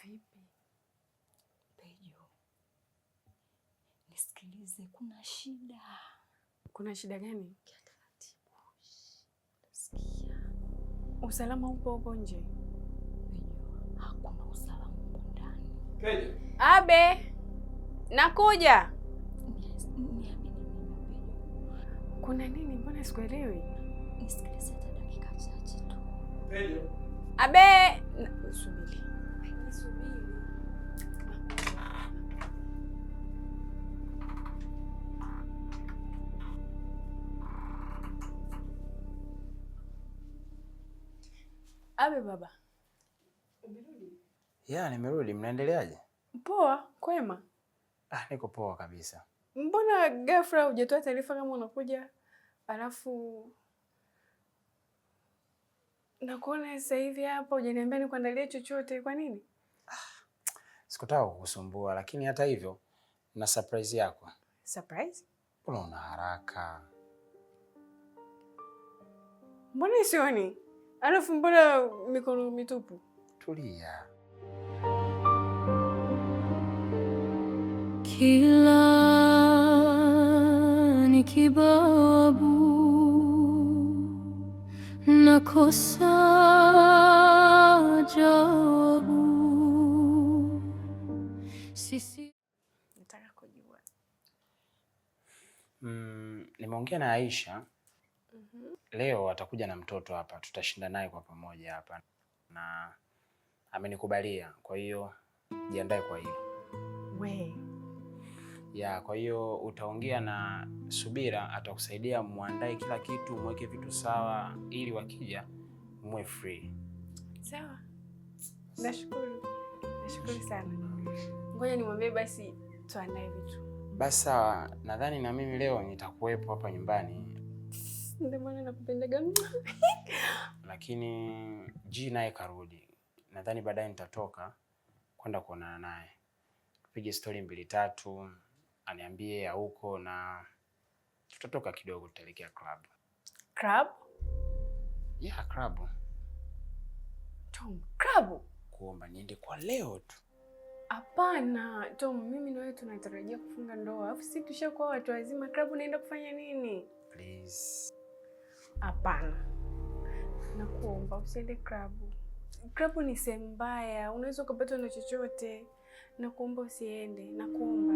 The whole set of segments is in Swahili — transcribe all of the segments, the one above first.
Vipi? Pejo, nisikilize, kuna shida. Kuna shida gani? Taratibu. Sikia. Usalama upo huko nje? Pejo, hakuna usalama huko ndani. Pejo. Abe, nakuja. Niamini mimi Pejo. Kuna nini? Mbona sikuelewi? Nisikilize hata dakika chache tu. Pejo. Abe, subiri. Abe baba. Umerudi? Ya, nimerudi. Mnaendeleaje? Poa, kwema. Niko poa kabisa. Mbona ghafla hujatoa taarifa kama unakuja? Alafu nakuona sasa hivi hapa hujaniambia nikuandalie chochote. Kwa nini? Sikutaka kukusumbua, lakini hata hivyo na surprise yako. Surprise? Mbona una haraka? Mbona sioni? Alafu mbona mikono mitupu? Tulia. Kila nikibabu nakosa jawabu. Sisi Nataka kujua. Nimeongea na Aisha. Leo atakuja na mtoto hapa, tutashinda naye kwa pamoja hapa. Na amenikubalia, kwa hiyo jiandae kwa hilo. We. Ya, kwa hiyo utaongea na Subira, atakusaidia muandae kila kitu, mweke vitu sawa ili wakija muwe free. Sawa. Nashukuru. Nashukuru sana. Ngoja nimwambie basi tuandae vitu. Basi sawa, nadhani na mimi leo nitakuwepo hapa nyumbani. Ndio maana nakupendaga. Lakini G naye karudi. Nadhani baadaye nitatoka kwenda kuonana naye. Tupige story 2-3, aniambie ya huko na tutatoka kidogo tutaelekea club. Club? Yeah, club. Tom, club? Kuomba niende kwa leo tu. Hapana, Tom, mimi na wewe tunatarajia kufunga ndoa. Alafu sisi tushakuwa watu wazima, club naenda kufanya nini? Please. Hapana. Nakuomba usiende club. Club ni sehemu mbaya, unaweza ukapatwa na chochote. Nakuomba usiende, nakuomba.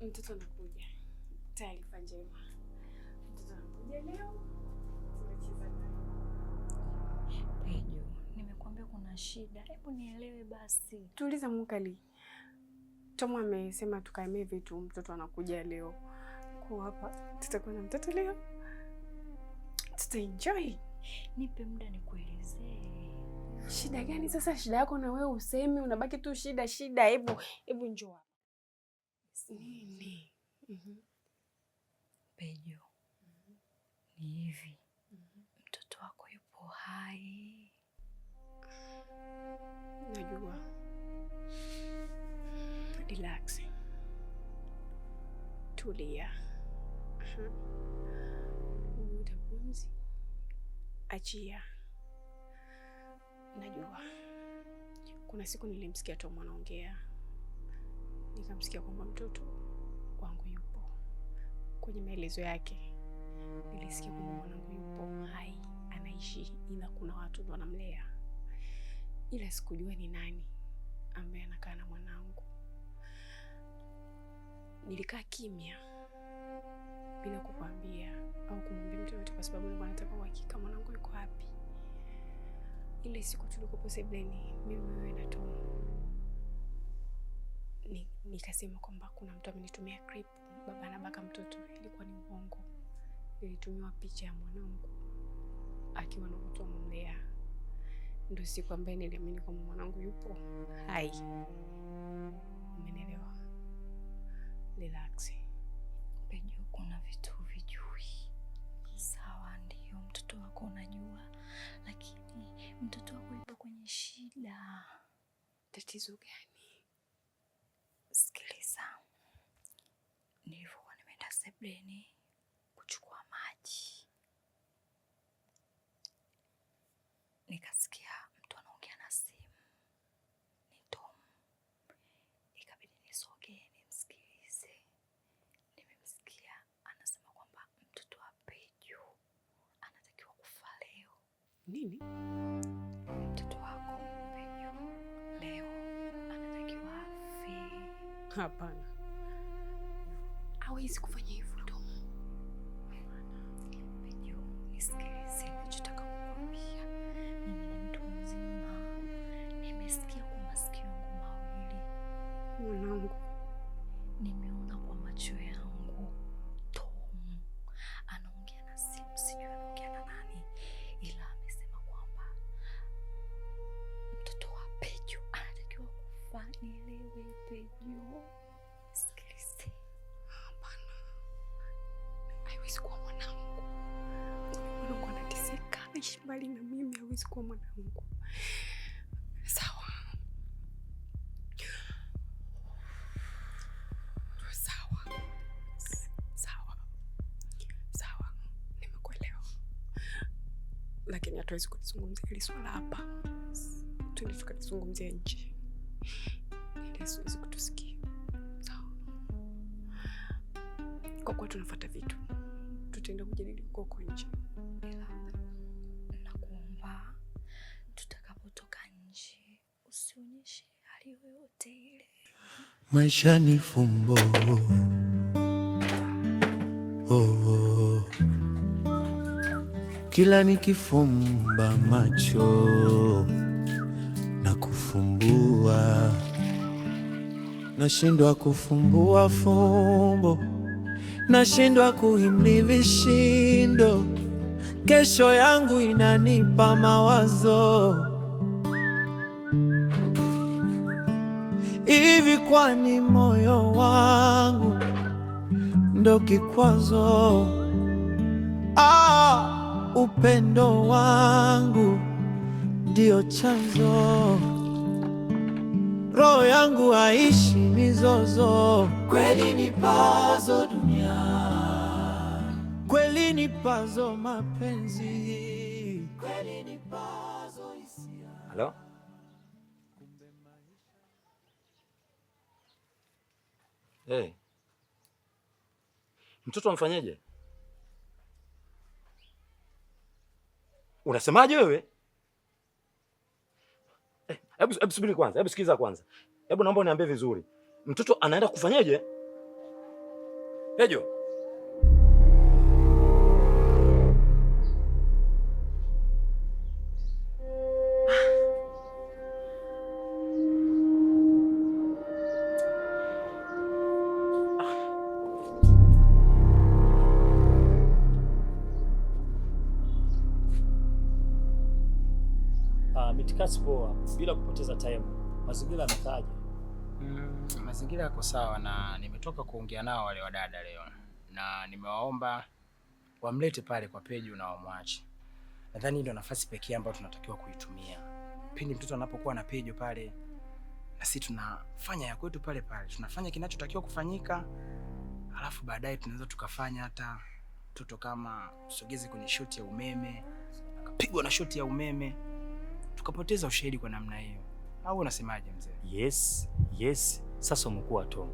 Mtoto anakuja. Taarifa njema. Mtoto anakuja leo. Tunacheza naye. Pejo, nimekuambia kuna shida. Hebu nielewe basi. Tuuliza Mukali. Tom amesema tukaemee vitu, mtoto anakuja leo. Kwa hapa tutakuwa na mtoto leo. Tutaenjoy. Nipe muda nikuelezee. Shida gani sasa? Shida yako na wewe usemi, unabaki tu shida. Hebu njoo hapa. Nini? Pejo, ni hivi. Mtoto wako yupo hai. Najua. Relax. Tulia. Vuta pumzi. Achia. Najua. Kuna siku nilimsikia Tom anaongea. Nikamsikia kwamba mtoto wangu yupo. Kwenye maelezo yake nilisikia kwamba mwanangu yupo hai, anaishi, ila kuna watu ndo wanamlea. Ila sikujua ni nani ambaye anakaa na mwanangu. Nilikaa kimya bila kukwambia au kumwambia mtu yote kwa sababu nilikuwa nataka uhakika mwanangu yuko wapi. Ile siku tulikopo sebleni, mimi wewe na Tom, nikasema kwamba kuna mtu amenitumia clip baba anabaka mtoto. Ilikuwa ni uongo. Nilitumiwa picha ya mwanangu akiwa na mtu amemlea. Ndio siku ambaye niliamini kwamba mwanangu yupo hai. Umenielewa? Relax. Pejo, kuna vitu vijui. Sawa, ndio mtoto wako unajua, lakini mtoto wako yupo kwenye shida. Tatizo gani? Sikiliza, nilivyokuwa nimeenda sebleni kuchukua maji, nikasikia mtu anaongea na simu, ni Tom. Ikabidi nisogee nimsikilize. Nimemsikia anasema kwamba mtoto wa Peju anatakiwa kufa leo. Nini? Mtoto wako Peju leo anatakiwa afe. Hapana, hawezi kufanya hivyo Tom. Peju, nisikilize nachotaka kukwambia. Mimi ni mtu mzima, nimesikia kwa masikio yangu mawili. Mwanangu, Nimeona kwa macho yangu Tom anaongea na simu, sijui anaongea na nani, ila amesema kwamba mtoto wa Peju anatakiwa kufa. Nielewe Peju, sikilize. hapana, haiwezi kuwa mwanangu. Mwanangu anateseka, anaishi mbali na mimi, hawezi kuwa mwanangu. Sawa. Sawa, nimekuelewa, lakini hatuwezi kulizungumzia hili swala hapa. Tuende tukalizungumzia nje, ili asiwezi kutusikia. Sawa? Kwa kuwa tunafuata vitu, tutaenda kujadili huko nje. Ila nakuomba tutakapotoka nje usionyeshe hali yoyote ile. Maisha ni fumbo, oh. Kila nikifumba macho na kufumbua, nashindwa kufumbua fumbo, nashindwa kuhimili vishindo. Kesho yangu inanipa mawazo. Hivi kwani moyo wangu ndo kikwazo? Upendo wangu ndio chanzo. Roho yangu haishi mizozo. Kweli ni pazo dunia, kweli ni pazo mapenzi, kweli ni pazo hisia. Halo? Hey. Mtoto amfanyeje? Unasemaje wewe? Hebu subiri kwanza, hebu sikiza kwanza. Hebu naomba uniambie vizuri. Mtoto anaenda kufanyeje? Pejo. Mitikasi poa, bila kupoteza time. Mazingira yamekaaje? Mazingira yako sawa, na nimetoka kuongea nao wale wadada leo, na nimewaomba wamlete pale kwa Peju na wamwache. Nadhani ndio nafasi pekee ambayo tunatakiwa kuitumia. Pindi mtoto anapokuwa na Peju pale, na sisi tunafanya ya kwetu pale pale, tunafanya kinachotakiwa kufanyika, alafu baadaye tunaweza tukafanya hata mtoto kama sogeze kwenye shoti ya umeme, akapigwa na shoti ya umeme, tukapoteza ushahidi kwa namna hiyo. Au unasemaje mzee? Yes. Sasa umekuwa Tom.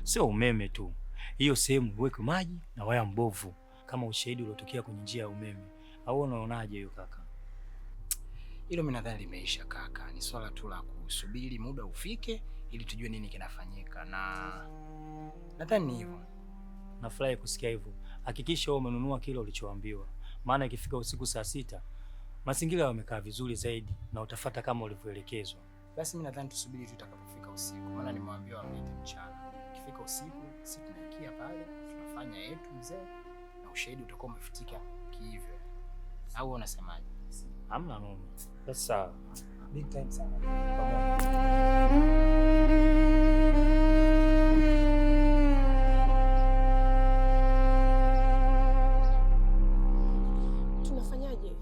Sio umeme tu. Hiyo sehemu uweke maji na waya mbovu kama ushahidi uliotokea kwenye njia ya umeme. Au unaonaje hiyo kaka? Hilo mimi nadhani limeisha kaka. Ni swala tu la kusubiri muda ufike ili tujue nini kinafanyika, na nadhani ni hivyo. Nafurahi kusikia hivyo. Hakikisha wewe umenunua kile ulichoambiwa. Maana ikifika usiku saa 6 mazingira yamekaa vizuri zaidi na utafuata kama ulivyoelekezwa. Basi mimi nadhani tusubiri tutakapofika usiku. Maana nimwambia wamlete mchana. Ikifika usiku sisi tunaingia pale, tunafanya yetu mzee, na ushahidi utakuwa umefitika kihivyo. Au unasemaje? Hamna noma. Sasa Big time sana. Tunafanyaje?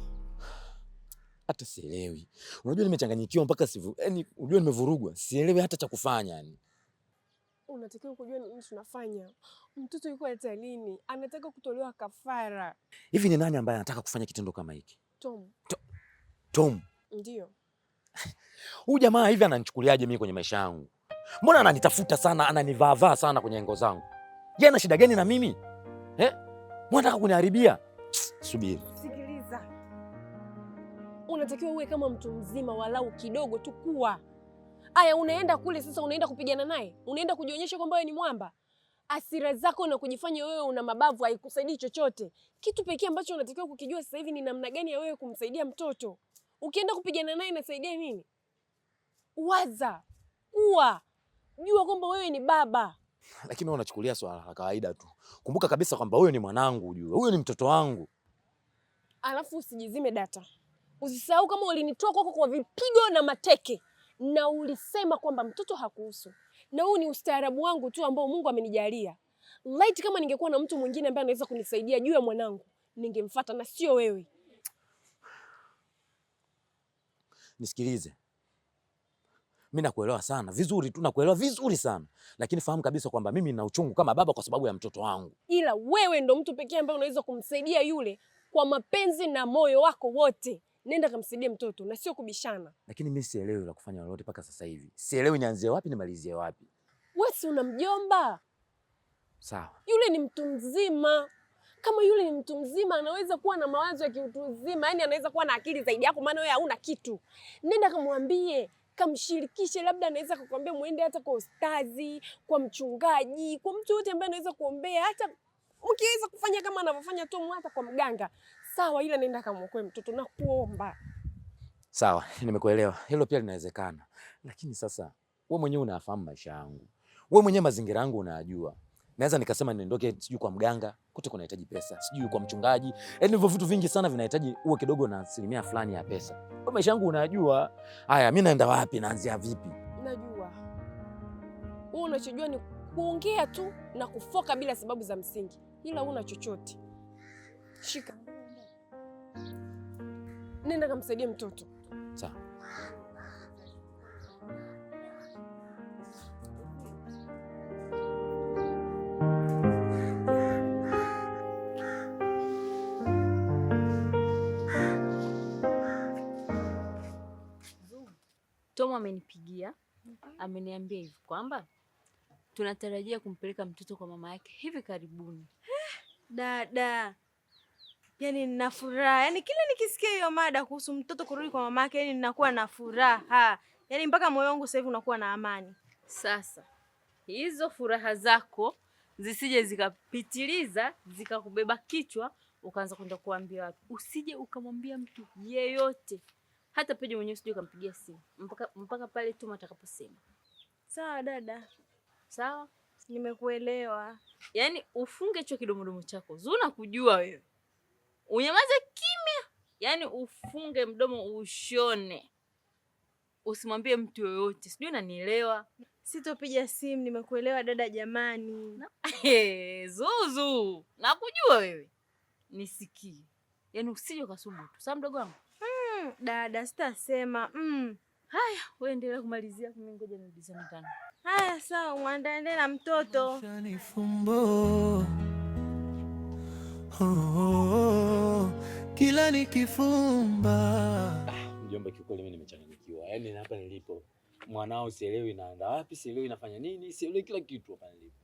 Hata sielewi. Unajua nimechanganyikiwa mpaka unajua nimevurugwa. Sielewi hata cha kufanya yani. unatakiwa kujua nini tunafanya. Mtoto yuko hatarini, anataka kutolewa kafara. Hivi ni nani ambaye anataka kufanya kitendo kama hiki? Tom. Ndio. Huyu jamaa hivi ananichukuliaje mimi kwenye maisha yangu? Mbona ananitafuta sana, ananivaavaa sana kwenye engo zangu? Je, ana shida gani na mimi? Mbona anataka kuniharibia? Subiri. Sikiliza. Unatakiwa uwe kama mtu mzima walau kidogo tu kuwa. Aya, unaenda kule sasa, unaenda kupigana naye? Unaenda kujionyesha kwamba wewe ni mwamba? Hasira zako na kujifanya wewe una mabavu haikusaidii chochote. Kitu pekee ambacho unatakiwa kukijua sasa hivi ni namna gani ya wewe kumsaidia mtoto. Ukienda kupigana naye inasaidia nini? Waza, kuwa, jua kwamba wewe ni baba. Lakini wewe unachukulia swala la kawaida tu. Kumbuka kabisa kwamba huyo ni mwanangu, ujue. Huyo ni mtoto wangu. Alafu usijizime data. Usisahau kama ulinitoa kwako kwa vipigo na mateke. Na ulisema kwamba mtoto hakuhusu. Na huu ni ustaarabu wangu tu ambao Mungu amenijalia. Light kama ningekuwa na mtu mwingine ambaye anaweza kunisaidia juu ya mwanangu, ningemfuata na sio wewe. Nisikilize. Mimi nakuelewa sana, vizuri tu, nakuelewa vizuri sana. Lakini fahamu kabisa kwamba mimi nina uchungu kama baba kwa sababu ya mtoto wangu. Ila wewe ndo mtu pekee ambaye unaweza kumsaidia yule kwa mapenzi na moyo wako wote. Nenda kamsaidie mtoto na sio kubishana. Lakini mimi sielewi la kufanya lolote mpaka sasa hivi. Sielewi nianzie wapi nimalizie wapi. Wewe si una mjomba? Sawa. Yule ni mtu mzima. Kama yule ni mtu mzima anaweza kuwa na mawazo ya kiutu uzima, yani anaweza kuwa na akili zaidi yako maana wewe hauna kitu. Nenda kamwambie, kamshirikishe, labda anaweza kukwambia muende hata kwa ustazi, kwa mchungaji, kwa mtu yote ambaye anaweza kuombea, hata ukiweza kufanya kama anavyofanya Tom hata kwa mganga. Sawa, ila nenda kamwokoe mtoto na kuomba. Sawa, nimekuelewa. Hilo pia linawezekana. Lakini sasa wewe mwenyewe unafahamu maisha yangu. Wewe mwenyewe mazingira yangu unayajua. Naweza nikasema niondoke sijui kwa mganga, kote kunahitaji pesa, sijui kwa mchungaji. Yaani hivyo vitu vingi sana vinahitaji uwe kidogo na asilimia fulani ya pesa. Wewe maisha yangu unayajua. Haya, mimi naenda wapi, naanzia vipi? Najua. Wewe unachojua ni kuongea tu na kufoka bila sababu za msingi. Ila huna chochote. Shika. Nenda kamsaidie mtoto. Sawa. Tom amenipigia, ameniambia hivi kwamba tunatarajia kumpeleka mtoto kwa mama yake hivi karibuni. Dada, yani nina furaha. Yani kila nikisikia hiyo mada kuhusu mtoto kurudi kwa mama yake, yani ninakuwa na furaha. Yani mpaka moyo wangu sasa hivi unakuwa na amani. Sasa hizo furaha zako zisije zikapitiliza zikakubeba kichwa ukaanza kwenda kuambia watu. Usije ukamwambia mtu yeyote. Hata Pejo mwenyewe usije ukampigia simu mpaka pale tu atakaposema. Sawa dada. Sawa? Nimekuelewa. Yaani ufunge hicho kidomodomo chako. Zuna kujua wewe. Unyamaze kimya. Yaani ufunge mdomo ushone. Usimwambie mtu yoyote. Sijui unanielewa. Sitopiga simu, nimekuelewa dada jamani. Zuzu. Nakujua wewe. Nisikie. Yaani usije ukasubutu. Sawa mdogo wangu? Dada sitasema. Haya, wewe endelea kumalizia, mimi ngoja nirudi ndani. Haya sawa, muandae na mtoto. Kila nikifumba. Mjomba, kiukweli mimi nimechanganyikiwa. Yaani hapa nilipo mwanao sielewi naenda wapi, sielewi nafanya nini, sielewi kila kitu hapa nilipo.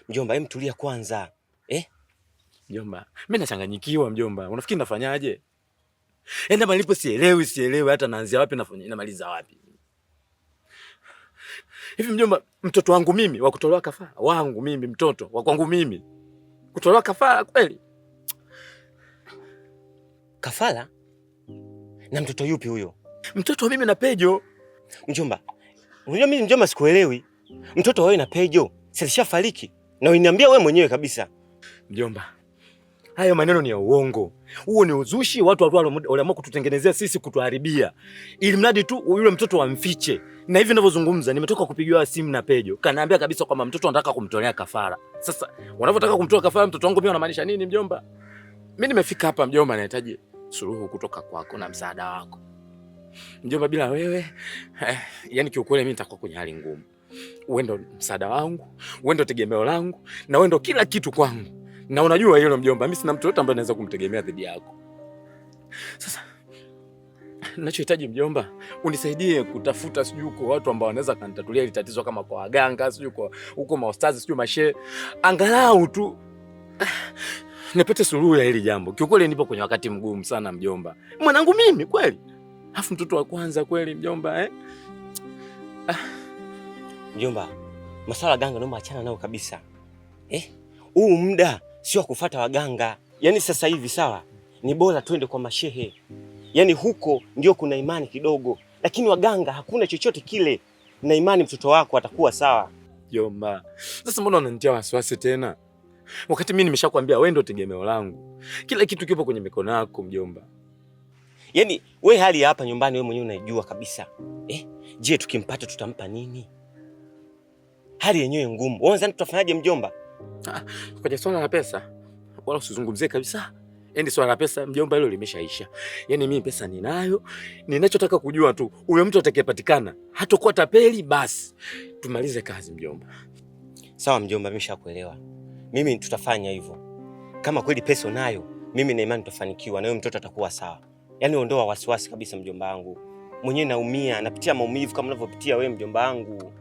Mjomba, hebu tulia kwanza. Mjomba, mimi nachanganyikiwa mjomba. Unafikiri nafanyaje? Yaani hapa nilipo sielewi hata naanzia wapi namaliza wapi. Hivi mjomba, mtoto wangu mimi wa kutolewa kafara, wangu mimi mtoto wa kwangu mimi kutolewa kafara kweli? Kafara? Na mtoto yupi huyo? Mtoto mimi na Pejo. Mjomba, unajua mimi mjomba sikuelewi. Mtoto wewe na Pejo silishafariki na uniambia wewe mwenyewe kabisa. Mjomba, hayo maneno ni ya uongo. Huo ni uzushi, watu waliamua kututengenezea sisi, kutuharibia. Ili mradi tu yule mtoto amfiche. Na hivi ninavyozungumza nimetoka kupigiwa simu na Pejo. Kanaambia kabisa kwamba mtoto anataka kumtolea kafara. Sasa, wanavyotaka kumtoa kafara mtoto wangu mimi wanamaanisha nini mjomba? Mimi nimefika hapa mjomba, nahitaji suluhu kutoka kwako na msaada wako. Mjomba, bila wewe, yani kiukweli mimi nitakuwa kwenye hali ngumu. Wewe ndo msaada wangu, wewe ndo tegemeo langu, na wewe ndo kila kitu kwangu. Na unajua hilo mjomba, mimi sina mtu yote ambaye naweza kumtegemea dhidi yako. Sasa ninachohitaji mjomba, unisaidie kutafuta sijui uko watu ambao wanaweza kanitatulia hili tatizo, kama kwa waganga, sijui kwa huko maostazi, sijui mashehe, angalau tu nipate suluhu ya hili jambo. Kiukweli nipo kwenye wakati mgumu sana mjomba. Mwanangu mimi kweli. Alafu mtoto wa kwanza kweli mjomba Mjomba, masuala ganga naomba achana nao kabisa. Huu muda sio kufuata waganga. Yaani sasa hivi sawa, ni bora twende kwa mashehe. Yaani huko ndio kuna imani kidogo, lakini waganga hakuna chochote kile. Na imani mtoto wako atakuwa sawa. Mjomba, sasa mbona unanitia wasiwasi tena? Wakati mimi nimeshakwambia wewe ndio tegemeo langu. Kila kitu kipo kwenye mikono yako mjomba. Yaani wewe hali hapa nyumbani wewe mwenyewe unaijua kabisa. Je, tukimpata tutampa nini? Hali yenyewe ngumu. Wewe unadhani tutafanyaje mjomba? Kwa swala la pesa wala usizungumzie kabisa. Yaani swala la pesa mjomba, hilo limeshaisha. Yaani mimi pesa ninayo. Ninachotaka kujua tu huyo mtu atakayepatikana hatakuwa tapeli, basi tumalize kazi mjomba. Sawa mjomba, nimeshakuelewa. Mimi tutafanya hivyo. Kama kweli pesa unayo, mimi na imani tutafanikiwa na huyo mtoto atakuwa sawa. Yaani ondoa wasiwasi kabisa mjomba wangu. Mwenyewe naumia, napitia maumivu kama unavyopitia wewe mjomba wangu.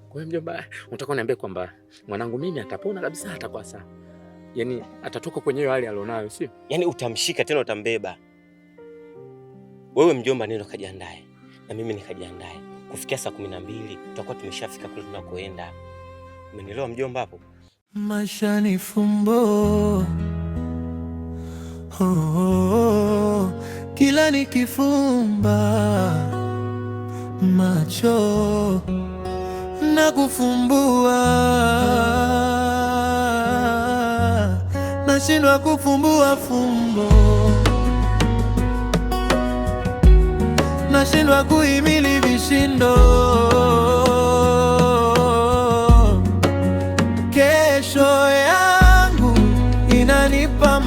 Kwa hiyo mjomba, unataka niambie kwamba mwanangu mimi atapona kabisa, atakuwa sawa? Yaani atatoka kwenye hiyo hali alionayo, sio? Yaani utamshika tena utambeba. Wewe mjomba nenda kajiandae na mimi nikajiandae. Kufikia saa 12 tutakuwa tumeshafika kule tunakoenda. Umenielewa mjomba hapo? Maisha ni fumbo. Kila nikifumba macho na kufumbua, nashindwa kufumbua fumbo, nashindwa kuhimili vishindo. Kesho yangu inanipa